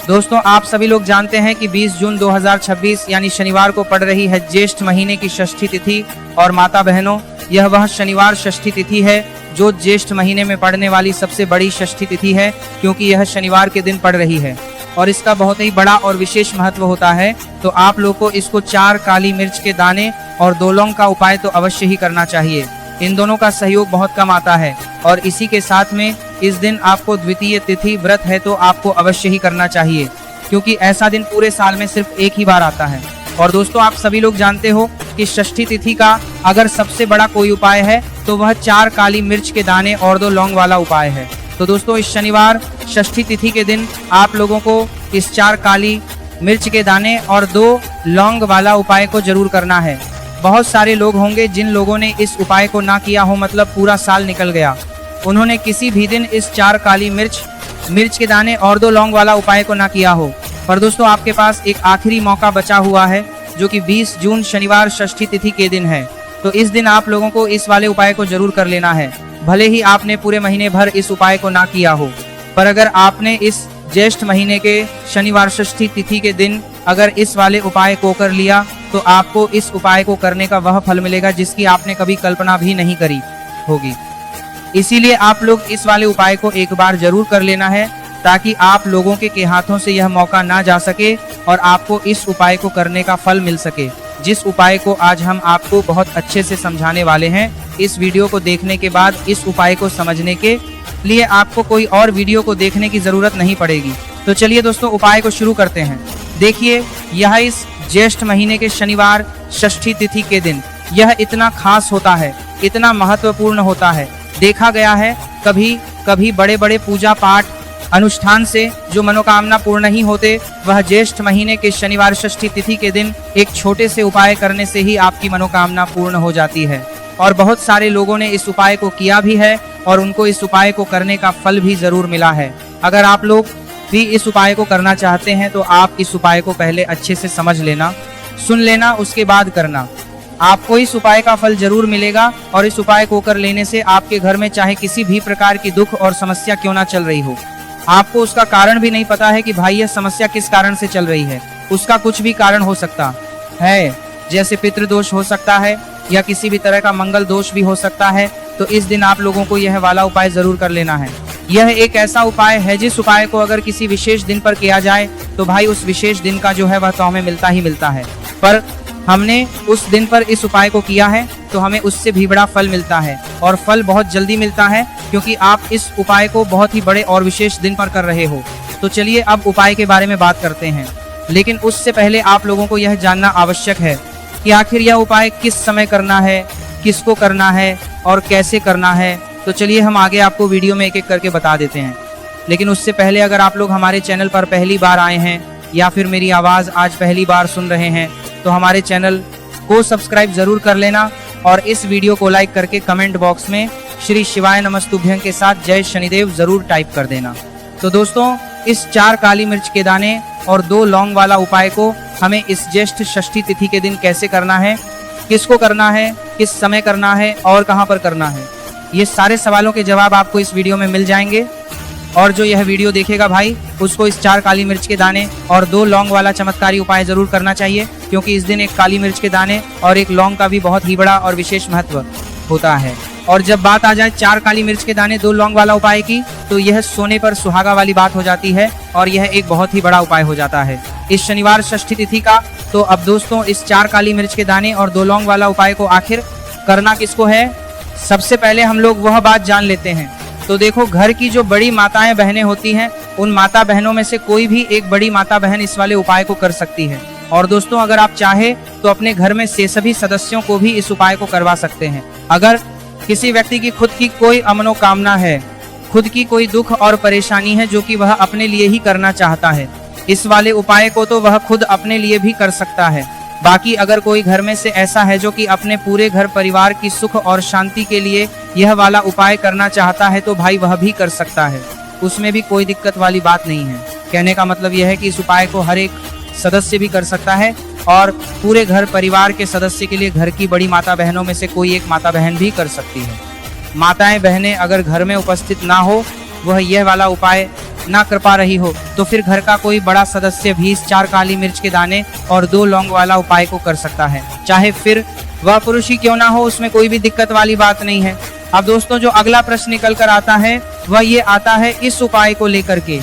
दोस्तों, आप सभी लोग जानते हैं कि 20 जून 2026 यानी शनिवार को पड़ रही है ज्येष्ठ महीने की षष्ठी तिथि। और माता बहनों, यह वह शनिवार षष्ठी तिथि है जो ज्येष्ठ महीने में पड़ने वाली सबसे बड़ी षष्ठी तिथि है, क्योंकि यह शनिवार के दिन पड़ रही है और इसका बहुत ही बड़ा और विशेष महत्व होता है। तो आप लोग को इसको 4 काली मिर्च के दाने और 2 लौंग का उपाय तो अवश्य ही करना चाहिए। इन दोनों का सहयोग बहुत कम आता है और इसी के साथ में इस दिन आपको द्वितीय तिथि व्रत है तो आपको अवश्य ही करना चाहिए, क्योंकि ऐसा दिन पूरे साल में सिर्फ एक ही बार आता है। और दोस्तों, आप सभी लोग जानते हो कि षष्ठी तिथि का अगर सबसे बड़ा कोई उपाय है तो वह 4 काली मिर्च के दाने और 2 लौंग वाला उपाय है। तो दोस्तों, इस शनिवार षष्ठी तिथि के दिन आप लोगों को इस 4 काली मिर्च के दाने और 2 लौंग वाला उपाय को जरूर करना है। बहुत सारे लोग होंगे जिन लोगों ने इस उपाय को ना किया हो, मतलब पूरा साल निकल गया, उन्होंने किसी भी दिन इस 4 काली मिर्च के दाने और 2 लौंग वाला उपाय को ना किया हो। पर दोस्तों, आपके पास एक आखिरी मौका बचा हुआ है जो कि 20 जून शनिवार षष्ठी तिथि के दिन है। तो इस दिन आप लोगों को इस वाले उपाय को जरूर कर लेना है, भले ही आपने पूरे महीने भर इस उपाय को ना किया हो। पर अगर आपने इस ज्येष्ठ महीने के शनिवार षष्ठी तिथि के दिन अगर इस वाले उपाय को कर लिया तो आपको इस उपाय को करने का वह फल मिलेगा जिसकी आपने कभी कल्पना भी नहीं करी होगी। इसीलिए आप लोग इस वाले उपाय को एक बार जरूर कर लेना है, ताकि आप लोगों के हाथों से यह मौका ना जा सके और आपको इस उपाय को करने का फल मिल सके, जिस उपाय को आज हम आपको बहुत अच्छे से समझाने वाले हैं। इस वीडियो को देखने के बाद इस उपाय को समझने के लिए आपको कोई और वीडियो को देखने की जरूरत नहीं पड़ेगी। तो चलिए दोस्तों, उपाय को शुरू करते हैं। देखिए, यह इस ज्येष्ठ महीने के शनिवार षष्ठी तिथि के दिन यह इतना खास होता है, इतना महत्वपूर्ण होता है। देखा गया है कभी कभी बड़े बड़े पूजा पाठ अनुष्ठान से जो मनोकामना पूर्ण नहीं होते, वह ज्येष्ठ महीने के शनिवार षष्ठी तिथि के दिन एक छोटे से उपाय करने से ही आपकी मनोकामना पूर्ण हो जाती है। और बहुत सारे लोगों ने इस उपाय को किया भी है और उनको इस उपाय को करने का फल भी जरूर मिला है। अगर आप लोग भी इस उपाय को करना चाहते हैं तो आप इस उपाय को पहले अच्छे से समझ लेना, सुन लेना, उसके बाद करना। आपको इस उपाय का फल जरूर मिलेगा और इस उपाय को कर लेने से आपके घर में चाहे किसी भी प्रकार की दुख और समस्या क्यों ना चल रही हो, आपको उसका कारण भी नहीं पता है कि भाई यह समस्या किस कारण से चल रही है, उसका कुछ भी कारण हो सकता है, जैसे पितृदोष हो सकता है या किसी भी तरह का मंगल दोष भी हो सकता है। तो इस दिन आप लोगों को यह वाला उपाय जरूर कर लेना है। यह एक ऐसा उपाय है जिस उपाय को अगर किसी विशेष दिन पर किया जाए तो भाई उस विशेष दिन का जो है वह तो हमें मिलता ही मिलता है। पर हमने उस दिन पर इस उपाय को किया है तो हमें उससे भी बड़ा फल मिलता है और फल बहुत जल्दी मिलता है, क्योंकि आप इस उपाय को बहुत ही बड़े और विशेष दिन पर कर रहे हो। तो चलिए अब उपाय के बारे में बात करते हैं, लेकिन उससे पहले आप लोगों को यह जानना आवश्यक है कि आखिर यह उपाय किस समय करना है, किसको करना है और कैसे करना है। तो चलिए हम आगे आपको वीडियो में एक एक करके बता देते हैं। लेकिन उससे पहले अगर आप लोग हमारे चैनल पर पहली बार आए हैं या फिर मेरी आवाज़ आज पहली बार सुन रहे हैं तो हमारे चैनल को सब्सक्राइब जरूर कर लेना और इस वीडियो को लाइक करके कमेंट बॉक्स में श्री शिवाय नमस्तुभ्यं के साथ जय शनिदेव जरूर टाइप कर देना। तो दोस्तों, इस 4 काली मिर्च के दाने और 2 लौंग वाला उपाय को हमें इस ज्येष्ठ षष्ठी तिथि के दिन कैसे करना है, किसको करना है, किस समय करना है और कहां पर करना है, ये सारे सवालों के जवाब आपको इस वीडियो में मिल जाएंगे। और जो यह वीडियो देखेगा भाई, उसको इस 4 काली मिर्च के दाने और 2 लौंग वाला चमत्कारी उपाय जरूर करना चाहिए, क्योंकि इस दिन एक काली मिर्च के दाने और 1 लौंग का भी बहुत ही बड़ा और विशेष महत्व होता है। और जब बात आ जाए 4 काली मिर्च के दाने 2 लौंग वाला उपाय की, तो यह सोने पर सुहागा वाली बात हो जाती है और यह एक बहुत ही बड़ा उपाय हो जाता है इस शनिवार षष्ठी तिथि का। तो अब दोस्तों, इस 4 काली मिर्च के दाने और 2 लौंग वाला उपाय को आखिर करना किसको है, सबसे पहले हम लोग वह बात जान लेते हैं। तो देखो, घर की जो बड़ी माताएं बहनें होती हैं, उन माता बहनों में से कोई भी एक बड़ी माता बहन इस वाले उपाय को कर सकती है। और दोस्तों, अगर आप चाहे तो अपने घर में से सभी सदस्यों को भी इस उपाय को करवा सकते हैं। अगर किसी व्यक्ति की खुद की कोई मनोकामना है, खुद की कोई दुख और परेशानी है जो कि वह अपने लिए ही करना चाहता है, इस वाले उपाय को तो वह खुद अपने लिए भी कर सकता है। बाकी अगर कोई घर में से ऐसा है जो कि अपने पूरे घर परिवार की सुख और शांति के लिए यह वाला उपाय करना चाहता है, तो भाई वह भी कर सकता है, उसमें भी कोई दिक्कत वाली बात नहीं है। कहने का मतलब यह है कि इस उपाय को हर एक सदस्य भी कर सकता है और पूरे घर परिवार के सदस्य के लिए घर की बड़ी माता बहनों में से कोई एक माता बहन भी कर सकती है। माताएं बहनें अगर घर में उपस्थित ना हो, वह यह वाला उपाय ना कर पा रही हो तो फिर घर का कोई बड़ा सदस्य भी इस 4 काली मिर्च के दाने और 2 लौंग वाला उपाय को कर सकता है, चाहे फिर वह पुरुष ही क्यों ना हो, उसमें कोई भी दिक्कत वाली बात नहीं है। अब दोस्तों जो अगला प्रश्न निकल कर आता है वह ये आता है इस उपाय को लेकर के,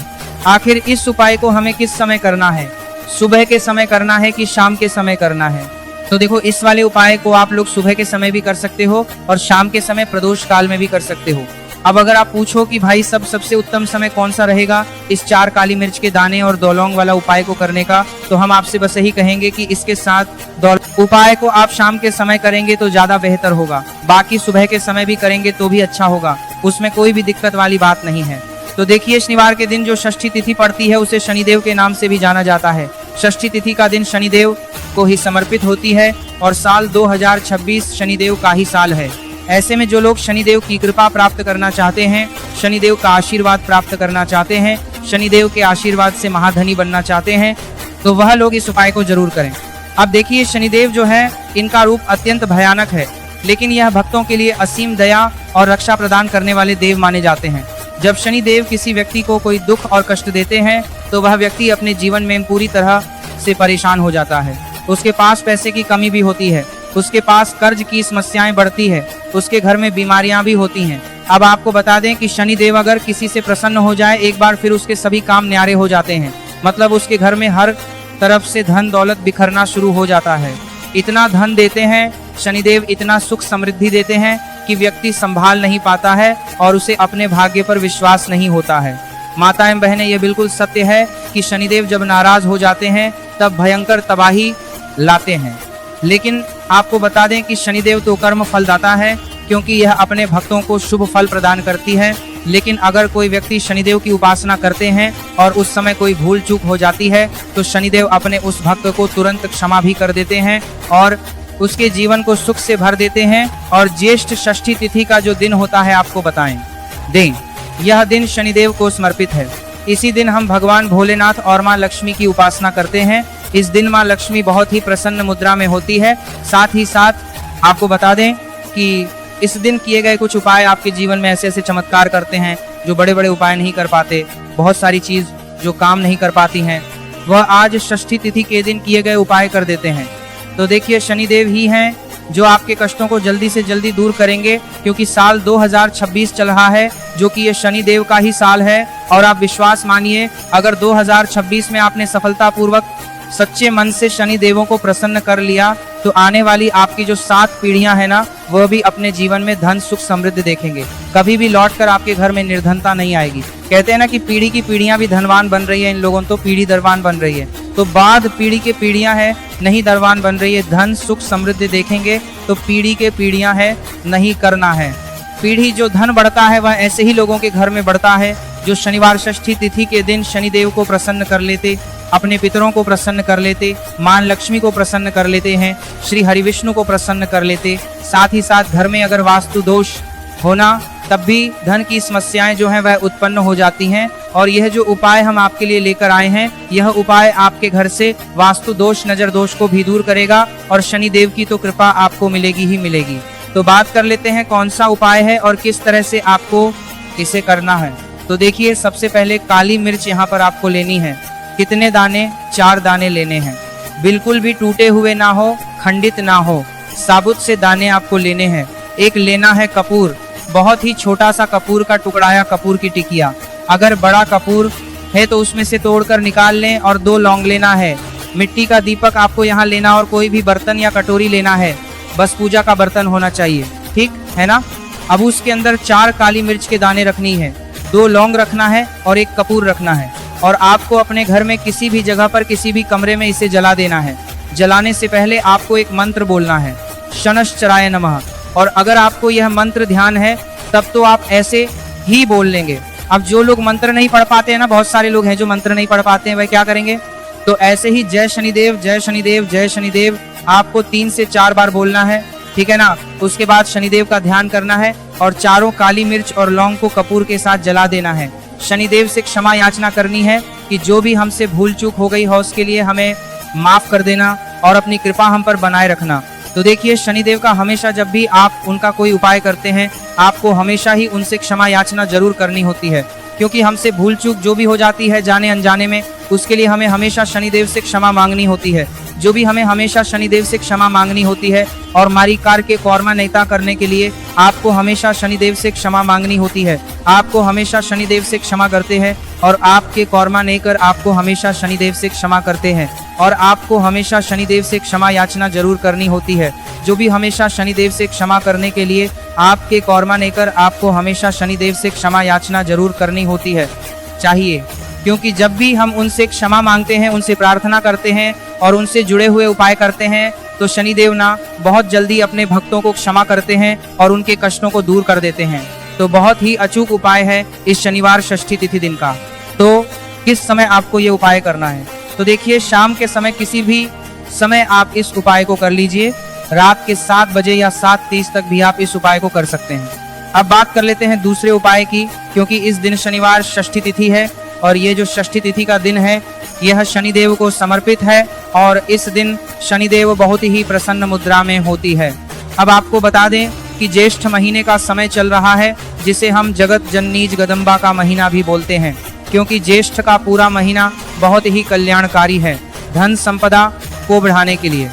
आखिर इस उपाय को हमें किस समय करना है, सुबह के समय करना है कि शाम के समय करना है। तो देखो इस वाले उपाय को आप लोग सुबह के समय भी कर सकते हो और शाम के समय प्रदोष काल में भी कर सकते हो। अब अगर आप पूछो कि भाई सबसे उत्तम समय कौन सा रहेगा इस 4 काली मिर्च के दाने और 2 लौंग वाला उपाय को करने का, तो हम आपसे बस यही कहेंगे कि इसके साथ उपाय को आप शाम के समय करेंगे तो ज्यादा बेहतर होगा, बाकी सुबह के समय भी करेंगे तो भी अच्छा होगा, उसमें कोई भी दिक्कत वाली बात नहीं है। तो देखिए शनिवार के दिन जो षष्ठी तिथि पड़ती है उसे शनिदेव के नाम से भी जाना जाता है। षष्ठी तिथि का दिन शनिदेव को ही समर्पित होती है और साल 2026 शनिदेव का ही साल है। ऐसे में जो लोग शनिदेव की कृपा प्राप्त करना चाहते हैं, शनिदेव का आशीर्वाद प्राप्त करना चाहते हैं, शनिदेव के आशीर्वाद से महाधनी बनना चाहते हैं, तो वह लोग इस उपाय को जरूर करें। अब देखिए शनिदेव जो है इनका रूप अत्यंत भयानक है, लेकिन यह भक्तों के लिए असीम दया और रक्षा प्रदान करने वाले देव माने जाते हैं। जब शनिदेव किसी व्यक्ति को कोई दुख और कष्ट देते हैं तो वह व्यक्ति अपने जीवन में पूरी तरह से परेशान हो जाता है, उसके पास पैसे की कमी भी होती है, उसके पास कर्ज की समस्याएं बढ़ती है, उसके घर में बीमारियां भी होती हैं। अब आपको बता दें कि शनिदेव अगर किसी से प्रसन्न हो जाए एक बार फिर उसके सभी काम न्यारे हो जाते हैं, मतलब उसके घर में हर तरफ से धन दौलत बिखरना शुरू हो जाता है। इतना धन देते हैं शनिदेव, इतना सुख समृद्धि देते हैं कि व्यक्ति संभाल नहीं पाता है और उसे अपने भाग्य पर विश्वास नहीं होता है। माता एवं बहनें, ये बिल्कुल सत्य है कि शनिदेव जब नाराज हो जाते हैं तब भयंकर तबाही लाते हैं, लेकिन आपको बता दें कि शनिदेव तो कर्म फलदाता है, क्योंकि यह अपने भक्तों को शुभ फल प्रदान करती है। लेकिन अगर कोई व्यक्ति शनिदेव की उपासना करते हैं और उस समय कोई भूल चूक हो जाती है तो शनिदेव अपने उस भक्त को तुरंत क्षमा भी कर देते हैं और उसके जीवन को सुख से भर देते हैं। और ज्येष्ठ षष्ठी तिथि का जो दिन होता है आपको बताएं दें, यह दिन शनिदेव को समर्पित है। इसी दिन हम भगवान भोलेनाथ और माँ लक्ष्मी की उपासना करते हैं। इस दिन माँ लक्ष्मी बहुत ही प्रसन्न मुद्रा में होती है। साथ ही साथ आपको बता दें कि इस दिन किए गए कुछ उपाय आपके जीवन में ऐसे ऐसे चमत्कार करते हैं जो बड़े बड़े उपाय नहीं कर पाते, बहुत सारी चीज जो काम नहीं कर पाती हैं वह आज षष्ठी तिथि के दिन किए गए उपाय कर देते हैं। तो देखिए शनिदेव ही हैं जो आपके कष्टों को जल्दी से जल्दी दूर करेंगे, क्योंकि साल 2026 चल रहा है जो कि ये शनिदेव का ही साल है। और आप विश्वास मानिए, अगर 2026 में आपने सफलतापूर्वक सच्चे मन से शनि देवों को प्रसन्न कर लिया तो आने वाली आपकी जो 7 पीढ़ियां है ना, वह भी अपने जीवन में धन सुख समृद्धि देखेंगे। कभी भी लौटकर आपके घर में निर्धनता नहीं आएगी। कहते हैं ना कि पीढ़ी की पीढ़ियां भी धनवान बन रही है, इन लोगों तो पीढ़ी दरवान बन रही है। तो बाद पीढ़ी के पीढ़ियां है नहीं दरवान बन रही है, धन सुख समृद्धि देखेंगे तो पीढ़ी के पीढ़ियां है नहीं करना है। पीढ़ी जो धन बढ़ता है वह ऐसे ही लोगों के घर में बढ़ता है जो शनिवार षष्ठी तिथि के दिन शनिदेव को प्रसन्न कर लेते, अपने पितरों को प्रसन्न कर लेते, मां लक्ष्मी को प्रसन्न कर लेते हैं, श्री हरिविष्णु को प्रसन्न कर लेते। साथ ही साथ घर में अगर वास्तु दोष होना तब भी धन की समस्याएं जो हैं वह उत्पन्न हो जाती हैं। और यह जो उपाय हम आपके लिए लेकर आए हैं, यह उपाय आपके घर से वास्तु दोष नजर दोष को भी दूर करेगा और शनिदेव की तो कृपा आपको मिलेगी ही मिलेगी। तो बात कर लेते हैं कौन सा उपाय है और किस तरह से आपको इसे करना है। तो देखिए सबसे पहले काली मिर्च यहाँ पर आपको लेनी है। कितने दाने? 4 दाने लेने हैं। बिल्कुल भी टूटे हुए ना हो, खंडित ना हो, साबुत से दाने आपको लेने हैं। एक लेना है कपूर, बहुत ही छोटा सा कपूर का टुकड़ा या कपूर की टिकिया। अगर बड़ा कपूर है तो उसमें से तोड़कर निकाल लें। और 2 लौंग लेना है। मिट्टी का दीपक आपको यहाँ लेना और कोई भी बर्तन या कटोरी लेना है, बस पूजा का बर्तन होना चाहिए, ठीक है ना। अब उसके अंदर 4 काली मिर्च के दाने रखनी है, 2 लौंग रखना है और 1 कपूर रखना है। और आपको अपने घर में किसी भी जगह पर किसी भी कमरे में इसे जला देना है। जलाने से पहले आपको एक मंत्र बोलना है, शनश्चराय नमः। और अगर आपको यह मंत्र ध्यान है तब तो आप ऐसे ही बोल लेंगे। अब जो लोग मंत्र नहीं पढ़ पाते हैं ना, बहुत सारे लोग हैं जो मंत्र नहीं पढ़ पाते हैं, वह क्या करेंगे, तो ऐसे ही जय शनिदेव जय शनिदेव जय शनिदेव आपको 3 से 4 बार बोलना है, ठीक है ना। उसके बाद शनिदेव का ध्यान करना है और 4 काली मिर्च और लौंग को कपूर के साथ जला देना है। शनिदेव से क्षमा याचना करनी है कि जो भी हमसे भूल चूक हो गई हो उसके लिए हमें माफ कर देना और अपनी कृपा हम पर बनाए रखना। तो देखिए शनिदेव का हमेशा जब भी आप उनका कोई उपाय करते हैं आपको हमेशा ही उनसे क्षमा याचना जरूर करनी होती है। क्योंकि हमसे भूल चूक जो भी हो जाती है जाने अनजाने में, उसके लिए हमें हमेशा शनिदेव से क्षमा मांगनी होती है। जो भी हमें हमेशा शनिदेव से क्षमा मांगनी होती है। और मारी कार के कौरमा नैता करने के लिए आपको हमेशा शनिदेव से क्षमा मांगनी होती है। आपको हमेशा शनिदेव से क्षमा करते हैं और आपके कौरमा नहीं कर आपको हमेशा शनिदेव से क्षमा करते हैं और आपको हमेशा शनिदेव से क्षमा याचना जरूर करनी होती है। जो भी हमेशा शनिदेव से क्षमा करने के लिए आपके कौरमा नहीं कर आपको हमेशा शनिदेव से क्षमा याचना जरूर करनी होती है चाहिए, क्योंकि जब भी हम उनसे क्षमा मांगते हैं, उनसे प्रार्थना करते हैं और उनसे जुड़े हुए उपाय करते हैं तो शनिदेव ना बहुत जल्दी अपने भक्तों को क्षमा करते हैं और उनके कष्टों को दूर कर देते हैं। तो बहुत ही अचूक उपाय है इस शनिवार षष्ठी तिथि दिन का। तो किस समय आपको ये उपाय करना है? तो देखिए, शाम के समय किसी भी समय आप इस उपाय को कर लीजिए। रात के 7 बजे या 7:30 तक भी आप इस उपाय को कर सकते हैं। अब बात कर लेते हैं दूसरे उपाय की, क्योंकि इस दिन शनिवार षष्ठी तिथि है और ये जो षष्ठी तिथि का दिन है यह शनिदेव को समर्पित है और इस दिन शनिदेव बहुत ही प्रसन्न मुद्रा में होती है। अब आपको बता दें कि ज्येष्ठ महीने का समय चल रहा है, जिसे हम जगत जननी जगदम्बा का महीना भी बोलते हैं, क्योंकि ज्येष्ठ का पूरा महीना बहुत ही कल्याणकारी है धन संपदा को बढ़ाने के लिए,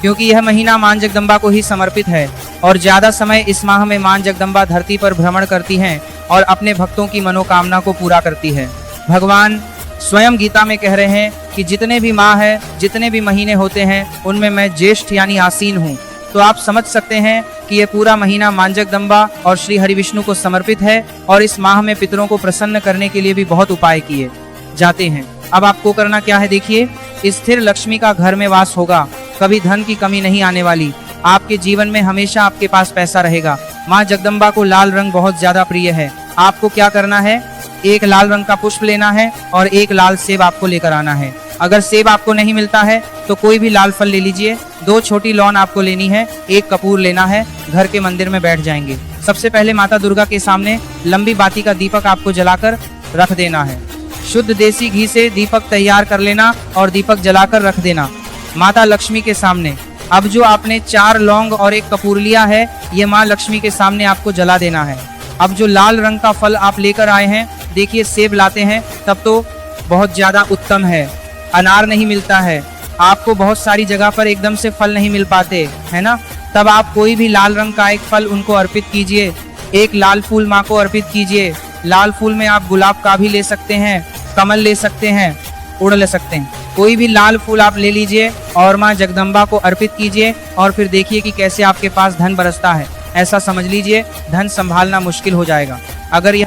क्योंकि यह महीना मां जगदम्बा को ही समर्पित है और ज्यादा समय इस माह में मां जगदम्बा धरती पर भ्रमण करती हैं और अपने भक्तों की मनोकामना को पूरा करती है। भगवान स्वयं गीता में कह रहे हैं कि जितने भी माह है, जितने भी महीने होते हैं, उनमें मैं ज्येष्ठ यानी आसीन हूँ। तो आप समझ सकते हैं कि ये पूरा महीना मां जगदम्बा और श्री हरि विष्णु को समर्पित है और इस माह में पितरों को प्रसन्न करने के लिए भी बहुत उपाय किए जाते हैं। अब आपको करना क्या है? देखिए, स्थिर लक्ष्मी का घर में वास होगा, कभी धन की कमी नहीं आने वाली, आपके जीवन में हमेशा आपके पास पैसा रहेगा। मां जगदम्बा को लाल रंग बहुत ज्यादा प्रिय है। आपको क्या करना है? एक लाल रंग का पुष्प लेना है और एक लाल सेब आपको लेकर आना है। अगर सेब आपको नहीं मिलता है तो कोई भी लाल फल ले लीजिए। 2 छोटी लौंग आपको लेनी है, 1 कपूर लेना है। घर के मंदिर में बैठ जाएंगे। सबसे पहले माता दुर्गा के सामने लंबी बाती का दीपक आपको जलाकर रख देना है। शुद्ध देसी घी से दीपक तैयार कर लेना और दीपक जलाकर रख देना माता लक्ष्मी के सामने। अब जो आपने 4 लौंग और 1 कपूर लिया है, ये माँ लक्ष्मी के सामने आपको जला देना है। अब जो लाल रंग का फल आप लेकर आए हैं, देखिए सेब लाते हैं तब तो बहुत ज्यादा उत्तम है। अनार नहीं मिलता है, आपको बहुत सारी जगह पर एकदम से फल नहीं मिल पाते, है ना? तब आप कोई भी लाल रंग का एक फल उनको अर्पित कीजिए। 1 लाल फूल माँ को अर्पित कीजिए। लाल फूल में आप गुलाब का भी ले सकते हैं, कमल ले सकते हैं, उड़ ले सकते हैं। कोई भी लाल फूल आप ले लीजिए और माँ जगदम्बा को अर्पित कीजिए और फिर देखिए कि कैसे आपके पास धन बरसता है। ऐसा समझ लीजिए धन संभालना मुश्किल हो जाएगा। अगर यह